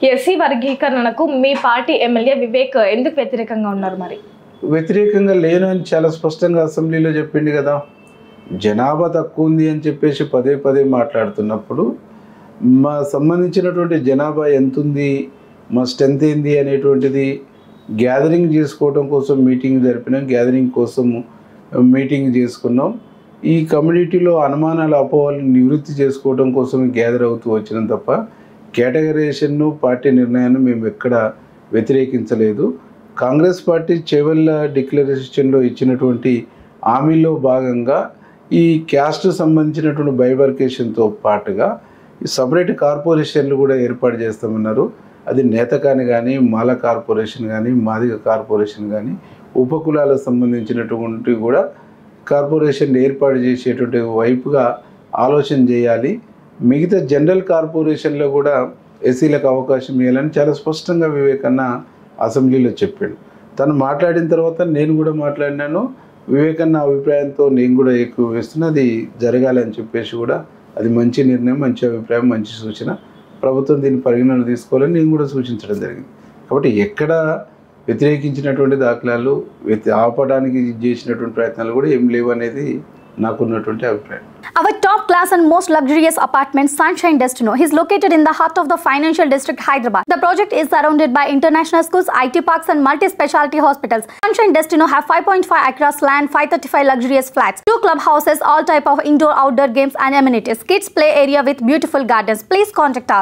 SC వర్గీకరణకు మీ party MLA Vivek ఎందుకు వ్యతిరేకంగా ఉన్నారు? మరి వ్యతిరేకంగా లేను అని చాలా స్పష్టంగా అసెంబ్లీలో చెప్పింది కదా. జనాభా తక్కువ ఉంది అని చెప్పేసి పదే పదే మాట్లాడుతున్నప్పుడు మా సంబంధించినటువంటి జనాభా ఎంత ఉంది, మా స్ట్రెంత్ ఏంది అనేటువంటిది గ్యాదరింగ్ చేసుకోవడం కోసం మీటింగ్ జరిపినాం. గ్యాదరింగ్ కోసం మీటింగ్ చేసుకున్నాం. ఈ కమ్యూనిటీలో అనుమానాలు అపోహలను నివృత్తి చేసుకోవడం కోసం గ్యాదర్ అవుతూ వచ్చినాం తప్ప కేటగరైజేషన్ను పార్టీ నిర్ణయాన్ని మేము ఎక్కడ వ్యతిరేకించలేదు. కాంగ్రెస్ పార్టీ చేవెళ్ళ డిక్లరేషన్లో ఇచ్చినటువంటి హామీలో భాగంగా ఈ క్యాస్ట్ సంబంధించినటువంటి బైబర్కేషన్తో పాటుగా ఈ సపరేట్ కార్పొరేషన్లు కూడా ఏర్పాటు చేస్తామన్నారు. అది నేతకాని కానీ, మాల కార్పొరేషన్ కానీ, మాదిగ కార్పొరేషన్ కానీ, ఉపకులాలకు సంబంధించినటువంటి కూడా కార్పొరేషన్ ఏర్పాటు చేసేటువంటి వైపుగా ఆలోచన చేయాలి. మిగతా జనరల్ కార్పొరేషన్లో కూడా ఎస్సీలకు అవకాశం ఇవ్వాలని చాలా స్పష్టంగా వివేకన్న అసెంబ్లీలో చెప్పాడు. తను మాట్లాడిన తర్వాత నేను కూడా మాట్లాడినాను. వివేకన్న అభిప్రాయంతో నేను కూడా ఎక్కువ వేస్తున్నా, అది జరగాలని చెప్పేసి కూడా అది మంచి నిర్ణయం, మంచి అభిప్రాయం, మంచి సూచన. ప్రభుత్వం దీన్ని పరిగణన తీసుకోవాలని నేను కూడా సూచించడం జరిగింది. కాబట్టి ఎక్కడ వ్యతిరేకించినటువంటి దాఖలాలు, ఆపడానికి చేసినటువంటి ప్రయత్నాలు కూడా ఏం లేవు అనేది నాకున్నటువంటి అభిప్రాయం. Our top class and most luxurious apartment, Sunshine Destino, is located in the heart of the financial district, Hyderabad. The project is surrounded by international schools, IT parks and multi-specialty hospitals. Sunshine Destino have 5.5 acres land, 535 luxurious flats, 2 clubhouses, all type of indoor outdoor games and amenities, kids play area with beautiful gardens. Please contact us.